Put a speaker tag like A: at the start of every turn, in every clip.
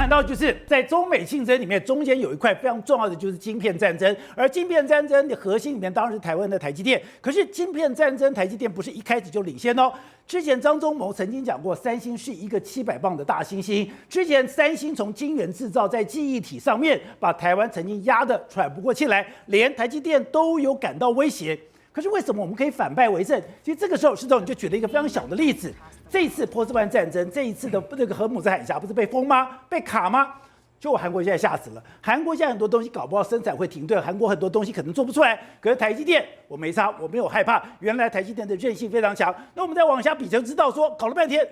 A: 谈到就是在中美竞争里面，中间有一块非常重要的就是晶片战争，而晶片战争的核心里面当然是台湾的台积电。可是晶片战争，台积电不是一开始就领先哦。之前张忠谋曾经讲过，三星是一个700磅的大猩猩。之前三星从晶圆制造在记忆体上面，把台湾曾经压得喘不过气来，连台积电都有感到威胁。可是为什么我们可以反败为胜？其实这个时候，施总你就举了一个非常小的例子。这一次波斯湾战争，这一次的这个荷姆斯海峡不是被封吗？被卡吗？就韩国现在吓死了。韩国现在很多东西搞不好生产会停顿，韩国很多东西可能做不出来。可是台积电我没差，我没有害怕。原来台积电的韧性非常强。那我们再往下比，就知道说，搞了半天，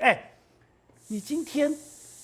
A: 你今天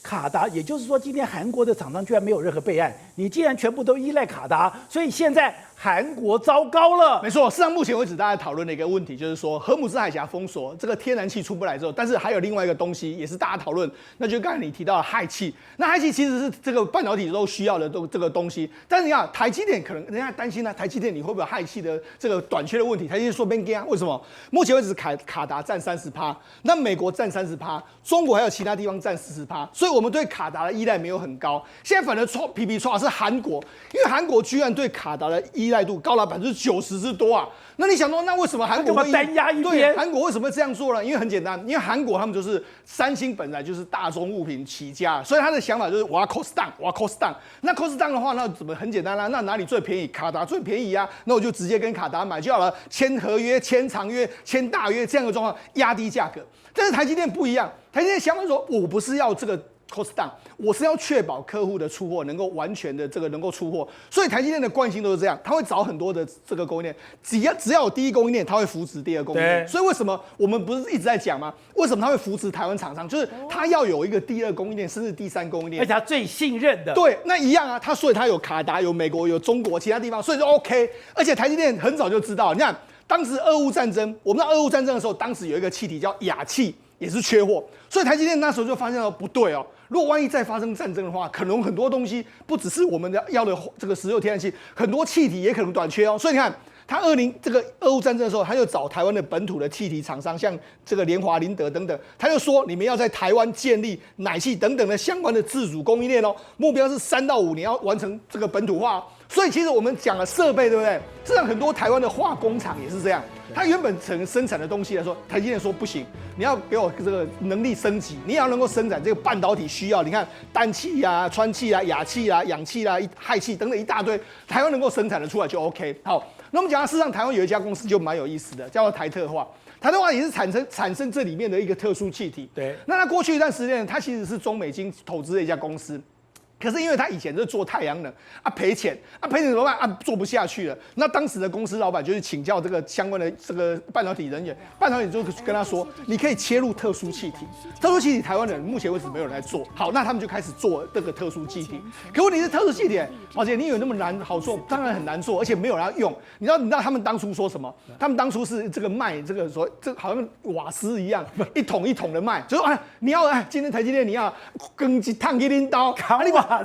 A: 卡达，也就是说今天韩国的厂商居然没有任何备案，你竟然全部都依赖卡达，所以现在韩国糟糕了。
B: 没错，事实上目前为止大家讨论的一个问题就是说，荷姆斯海峡封锁，这个天然气出不来之后，但是还有另外一个东西也是大家讨论，那就是刚才你提到的氦气。那氦气其实是这个半导体都需要的这个东西，但是你看台积电可能人家担心呢，台积电你会不会有氦气的这个短缺的问题？台积电说别惊，为什么？目前为止卡达占30%，那美国占30%，中国还有其他地方占40%，所以我们对卡达的依赖没有很高。现在反而皮皮唰是韩国，因为韩国居然对卡达的依赖度高达90%之多啊！那你想说，那为什么韩国会
A: 单压一边？
B: 对，韩国为什么会这样做呢？因为很简单，因为韩国他们就是三星本来就是大宗物品起家，所以他的想法就是我要 cost down， 我要 cost down。那 cost down 的话，那怎么很简单啦？那哪里最便宜？卡达最便宜啊！那我就直接跟卡达买就好了，签合约、签长约、签大约这样的状况，压低价格。但是台积电不一样，台积电想法说，我不是要这个。cost down， 我是要确保客户的出货能够完全的能够出货，所以台积电的惯性都是这样，他会找很多的这个供应链，只要有第一供应链，他会扶持第二供应链。所以为什么我们不是一直在讲吗？为什么他会扶持台湾厂商？就是他要有一个第二供应链，甚至第三供应链，
A: 而且他最信任的。
B: 对，那一样啊，所以他有卡达、有美国、有中国其他地方，所以就 OK。而且台积电很早就知道，你看当时俄乌战争，我们在俄乌战争的时候，当时有一个气体叫氩气。也是缺货，所以台积电那时候就发现到不对哦。如果万一再发生战争的话，可能很多东西不只是我们要的这个石油天然气，很多气体也可能短缺哦。所以你看，他这个俄乌战争的时候，他就找台湾的本土的气体厂商，像这个联华、林德等等，他就说你们要在台湾建立氖气等等的相关的自主供应链哦，目标是3到5年要完成这个本土化哦。所以其实我们讲了设备，对不对？实际上很多台湾的化工厂也是这样，它原本生产的东西来说，台积电说不行，你要给我这个能力升级，你也要能够生产这个半导体需要。你看氮气啊、氚气啊、氩气啊、氧气啊、氦气等等一大堆，台湾能够生产的出来就 OK。好，那我们讲到事实上台湾有一家公司就蛮有意思的，叫做台特化。台特化也是产生这里面的一个特殊气体。
A: 对，
B: 那它过去一段时间，它其实是中美金投资的一家公司。可是因为他以前就是做太阳能啊，赔钱怎么办啊？做不下去了。那当时的公司老板就是请教这个相关的这个半导体人员，半导体就跟他说，你可以切入特殊气体。特殊气体台湾人目前为止没有人来做，好，那他们就开始做这个特殊气体。可问题是特殊气体，宝姐你有那么难好做？当然很难做，而且没有人要用。你知道他们当初说什么？他们当初是这个卖这个说这好像瓦斯一样，一桶一桶的卖，就说你要今天台积电你要跟一烫一拎刀，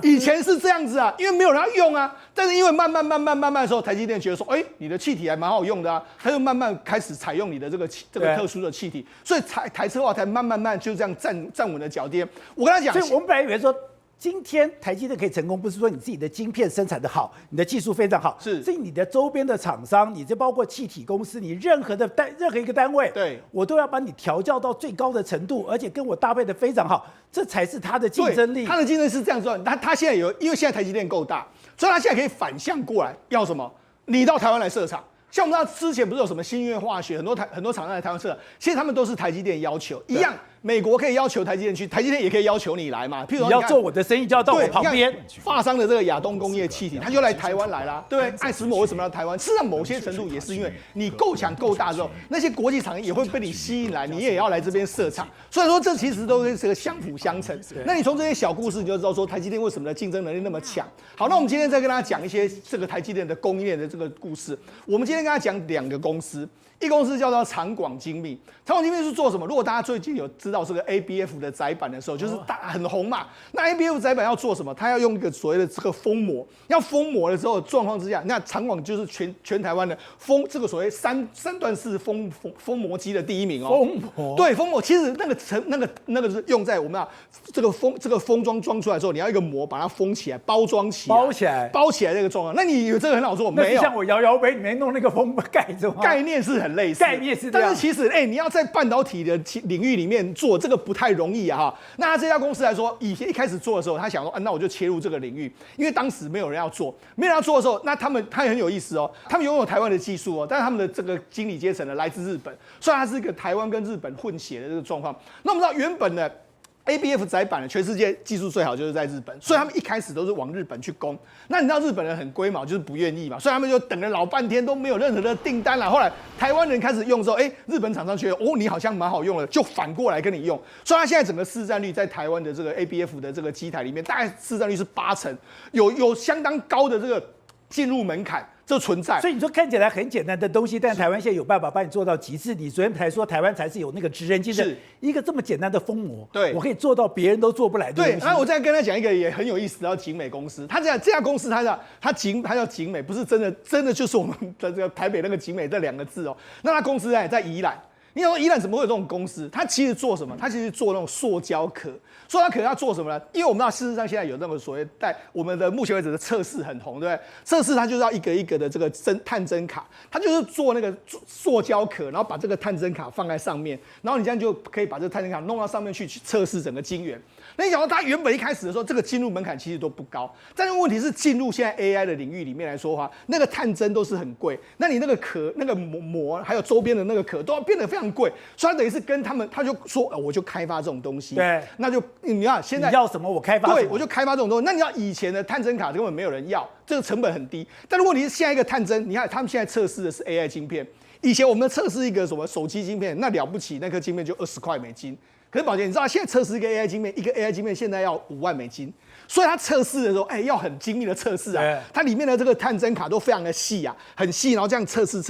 B: 以前是这样子啊，因为没有人要用啊。但是因为慢慢的时候，台积电觉得说，你的气体还蛮好用的啊，他就慢慢开始采用你的这个特殊的气体，所以台车化才慢慢就这样站稳了脚垫。我跟他讲，
A: 所以我们本来以为说，今天台积电可以成功，不是说你自己的晶片生产的好，你的技术非常好，是你的周边的厂商，你这包括气体公司，你任何一个单位，
B: 对我
A: 都要把你调教到最高的程度，而且跟我搭配的非常好，这才是它的竞争力。
B: 它的竞争是这样说，它现在因为现在台积电够大，所以它现在可以反向过来要什么？你到台湾来设厂。像我们知道之前不是有什么新月化学，很多厂商来台湾设厂，其实他们都是台积电要求一样。美国可以要求台积电去，台积电也可以要求你来嘛。譬如说
A: 你要做我的生意，就要到我旁边。
B: 发商的这个亚东工业气体，他就来台湾来啦，对不对？爱斯摩为什么要台湾？事实上，某些程度也是因为你够强够大之后，那些国际厂也会被你吸引来，你也要来这边设厂。所以说，这其实都是这个相辅相成。那你从这些小故事，你就知道说台积电为什么的竞争能力那么强。好，那我们今天再跟大家讲一些这个台积电的供应链的这个故事。我们今天跟大家讲2个公司。一公司叫做长广精密，长广精密是做什么？如果大家最近有知道这个 ABF 的载板的时候，就是很红嘛。那 ABF 载板要做什么？它要用一个所谓的这个封膜，要封膜的时候状况之下，那长广就是全台湾的这个所谓三段式封膜机的第一名哦。
A: 封膜
B: 对，封膜其实那个是用在我们这个封装装出来之后，你要一个膜把它封起来，包装起来，包起来这个状况。那你以为这个很好做？没有，
A: 像我摇杯里面弄那个封盖子吗？
B: 概念是很类似，
A: 概念是这样。
B: 但是其实你要在半导体的领域里面做这个不太容易啊哈。那他这家公司来说，以前一开始做的时候，他想说，那我就切入这个领域，因为当时没有人要做，没有人要做的时候，那他很有意思哦，他们拥有台湾的技术哦，但是他们的这个经理阶层呢来自日本，所以它是一个台湾跟日本混血的这个状况。那我们知道原本呢，ABF 载板呢，全世界技术最好就是在日本，所以他们一开始都是往日本去攻。那你知道日本人很龟毛，就是不愿意嘛，所以他们就等了老半天都没有任何的订单了。后来台湾人开始用之后，日本厂商觉得你好像蛮好用的，就反过来跟你用。所以它现在整个市占率在台湾的这个 ABF 的这个机台里面，大概市占率是80%，有相当高的这个进入门槛。这存在，
A: 所以你说看起来很简单的东西，但台湾现在有办法帮你做到极致。你昨天才说台湾才是有那个职人精神，一个这么简单的封膜，
B: 对，
A: 我可以做到别人都做不来的东西。
B: 对，然后我再跟他讲一个也很有意思的，叫景美公司。这家公司，它叫景美，不是真的就是我们的这个台北那个景美这2个字哦。那它公司在宜兰。你想说宜兰怎么会有这种公司？它其实做什么？它其实做那种塑胶壳。塑胶壳要做什么呢？因为我们知道事实上现在有那个所谓我们的目前为止的测试很红，对不对？测试它就是要一个一个的这个探针卡，它就是做那个塑胶壳，然后把这个探针卡放在上面，然后你这样就可以把这个探针卡弄到上面去测试整个晶圆。那你想到它原本一开始的时候，这个进入门槛其实都不高，但是问题是进入现在 AI 的领域里面来说的话，那个探针都是很贵，那你那个壳、那个膜还有周边的那个壳都要变得非常贵，所以他等于是跟他们，他就说，我就开发这种东西，
A: 对，
B: 那就你看现在
A: 你要什么我开发什么，
B: 对，我就开发这种东西。那你知道以前的探针卡根本没有人要，这个成本很低，但是问题是现在一个探针，你看他们现在测试的是 AI 晶片，以前我们测试一个什么手机晶片，那了不起，那颗晶片就20块美金。可是宝杰，你知道现在测试一个 AI 晶片，一个 AI 晶片现在要5万美金，所以它测试的时候，要很精密的测试啊。它里面的这个探针卡都非常的细啊，很细，然后这样测试，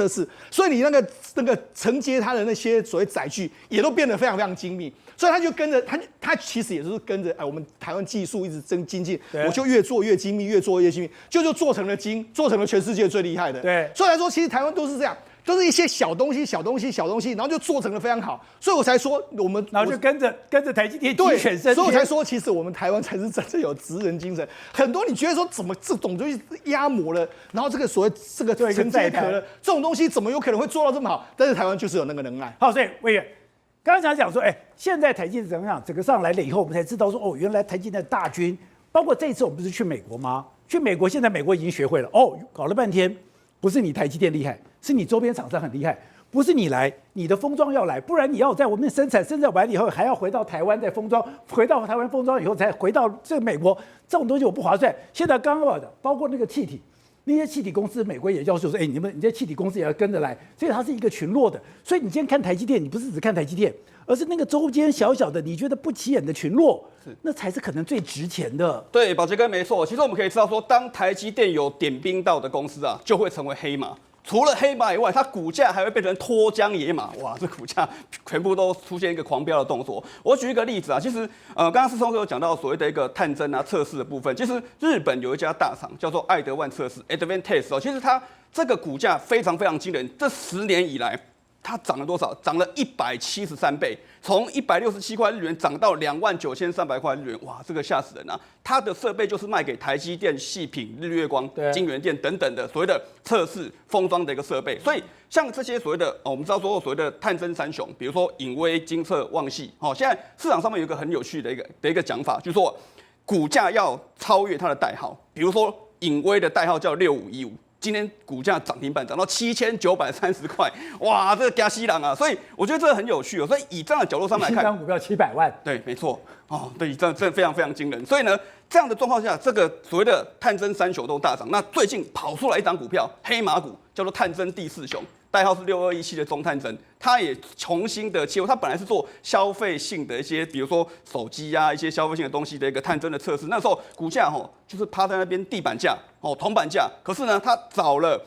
B: 所以你那个承接它的那些所谓载具也都变得非常非常精密。所以他就跟着他其实也是跟着我们台湾技术一直精进，我就越做越精密，越做越精密，就做成了做成了全世界最厉害的。
A: 对，
B: 所以来说，其实台湾都是这样。都是一些小东西，然后就做成了非常好，所以我才说
A: 然后就跟着台积电鸡犬升天，
B: 所以我才说，其实我们台湾才是真正有职人精神。很多你觉得说怎么这种东西压磨了，然后这个所谓这个承接壳了，这种东西怎么有可能会做到这么好？但是台湾就是有那个能耐。
A: 好，所以委员刚刚讲说，现在台积电怎么样？整个上来了以后，我们才知道说，原来台积电的大军，包括这一次我们不是去美国吗？去美国，现在美国已经学会了，搞了半天。不是你台积电厉害，是你周边厂商很厉害。不是你来，你的封装要来，不然你要在我们生产完以后，还要回到台湾再封装，回到台湾封装以后才回到这个美国，这种东西我不划算。现在刚好的，包括那个气体，那些气体公司，美国也要求说，你这气体公司也要跟着来，所以它是一个群落的。所以你今天看台积电，你不是只看台积电，而是那个周间小小的，你觉得不起眼的群落，那才是可能最值钱的。
C: 对，宝杰哥没错。其实我们可以知道说，当台积电有点兵到的公司啊，就会成为黑马。除了黑马以外，它股价还会变成脱缰野马。哇，这股价全部都出现一个狂飙的动作。我举一个例子啊，其实刚刚思聪哥有讲到所谓的一个探针啊测试的部分，其实日本有一家大厂叫做爱德万测试 （Advantest） 其实它这个股价非常非常惊人，这10年以来。它涨了多少？涨了173倍，从167块日元涨到29300块日元，哇，这个吓死人啊！它的设备就是卖给台积电、细品、日月光、晶圆店等等的所谓的测试封装的一个设备。所以像这些所谓的我们知道说所谓的探针三雄，比如说颖威、精测、旺系，现在市场上面有一个很有趣的一个讲法，就是说股价要超越它的代号，比如说颖威的代号叫6515。今天股价涨停板涨到7930块，哇，这个加西郎啊！所以我觉得这个很有趣哦。所以以这样的角度上来看，
A: 一张股票700万，
C: 对，没错对，这非常非常惊人。所以呢，这样的状况下，这个所谓的探针三雄都大涨。那最近跑出来一档股票，黑马股，叫做探针第4雄，代号是6217的中探针，它也重新的切入。它本来是做消费性的一些，比如说手机啊，一些消费性的东西的一个探针的测试。那时候股价就是趴在那边地板价铜板价。可是呢，它找了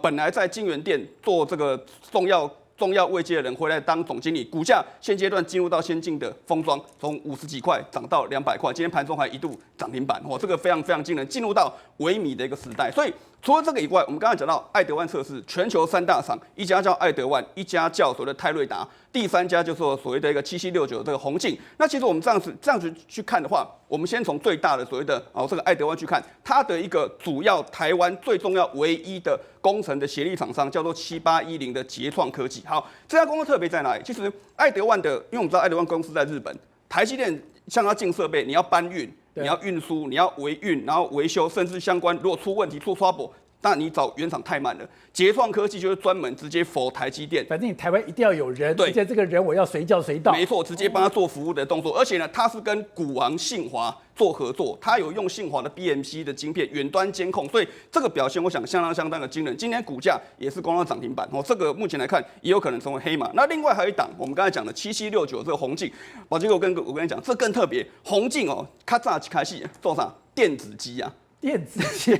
C: 本来在晶圆店做这个重要重要位阶的人回来当总经理，股价现阶段进入到先进的封装，从50几块涨到200块，今天盘中还一度涨停板，这个非常非常惊人，进入到微米的一个时代。所以除了这个以外，我们刚才讲到爱德万测试，全球3大厂，一家叫爱德万，一家叫所谓的泰瑞达，第3家就是所谓的一个7769这个宏进。那其实我们这样子去看的话，我们先从最大的所谓的这个爱德万去看，它的一个主要台湾最重要唯一的工程的协力厂商叫做7810的捷创科技。好，这家公司特别在哪里？其实爱德万的，因为我们知道爱德万公司在日本，台积电像它进设备，你要搬运。你要运输，你要维运，然后维修，甚至相关如果出问题出 trouble， 那你找原厂太慢了。捷创科技就是专门直接否台积电，
A: 反正你台湾一定要有人，
C: 对，
A: 而且这个人我要随叫随到，
C: 没错，直接帮他做服务的动作。而且呢，他是跟股王信华做合作，他有用信华的 BMC 的晶片远端监控，所以这个表现我想相当的惊人。今天股价也是攻到涨停板这个目前来看也有可能成为黑马。那另外还有一档，我们刚才讲的7769这个宏进，宝杰哥我跟你讲，这更特别，宏进咔嚓开始做啥？电子机啊。
A: 电子机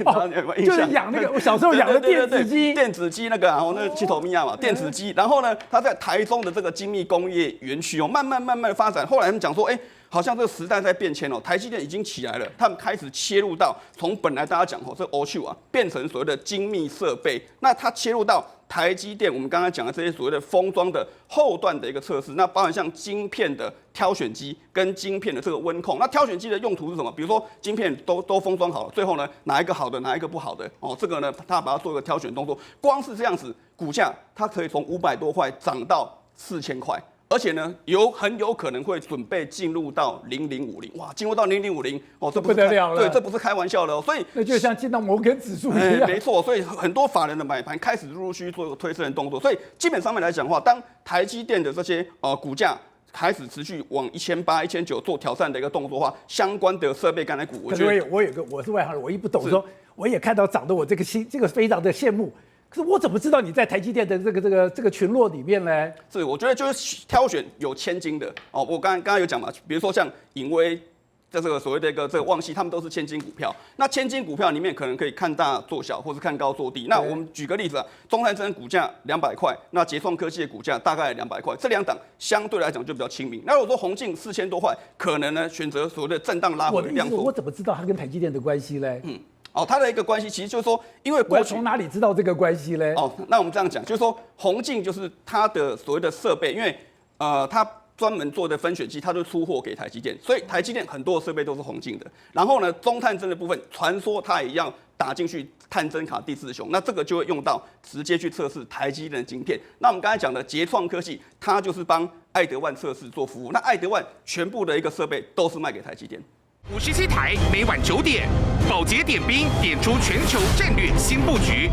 A: 就是养那个，我小时候养的电子机，
C: 电子机那个那个七头米亚嘛，电子机。然后呢，它在台中的这个精密工业园区慢慢发展。后来他们讲说，好像这个时代在变迁台积电已经起来了，他们开始切入到从本来大家讲这 OQ 变成所谓的精密设备，那它切入到台积电，我们刚刚讲的这些所谓的封装的后段的一个测试，那包含像晶片的挑选机跟晶片的这个温控。那挑选机的用途是什么？比如说晶片都封装好了，最后呢哪一个好的，哪一个不好的这个呢，他把它做一个挑选动作。光是这样子，股价它可以从500多块涨到4000块。而且呢，很有可能会准备进入到0050，哇，进入到0050，这
A: 不得了了，
C: 对，这不是开玩笑的所以
A: 那就像进到摩根指数一样，
C: 没错，所以很多法人的买盘开始陆续做一个推升的动作，所以基本上面来讲的话，当台积电的这些股价开始持续往1800、1900做挑战的一个动作的话，相关的设备钢材股，我觉得
A: 我是外行人，我一不懂说，我也看到涨得我这个非常的羡慕。可是我怎么知道你在台积电的这个群落里面呢？
C: 是，我觉得就是挑选有千金的我刚刚有讲嘛，比如说像颖威这个所谓的一个这个旺系，他们都是千金股票。那千金股票里面可能可以看大做小，或是看高做低。那我们举个例子中泰证股价200块，那捷创科技的股价大概200块，这两档相对来讲就比较亲民。那如果说宏进4000多块，可能呢选择所谓的震荡拉回量缩。
A: 我怎么知道它跟台积电的关系嘞？
C: 它的一个关系其实就是说，因为
A: 我从哪里知道这个关系嘞？
C: 那我们这样讲，就是说宏进就是它的所谓的设备，因为它专门做的分选机，它就出货给台积电，所以台积电很多的设备都是宏进的。然后呢，中探针的部分，传说它也要打进去探针卡第4雄，那这个就会用到直接去测试台积电的晶片。那我们刚才讲的捷创科技，它就是帮爱德万测试做服务。那爱德万全部的一个设备都是卖给台积电。
D: 57台每晚9点，宝洁点兵点出全球战略新布局。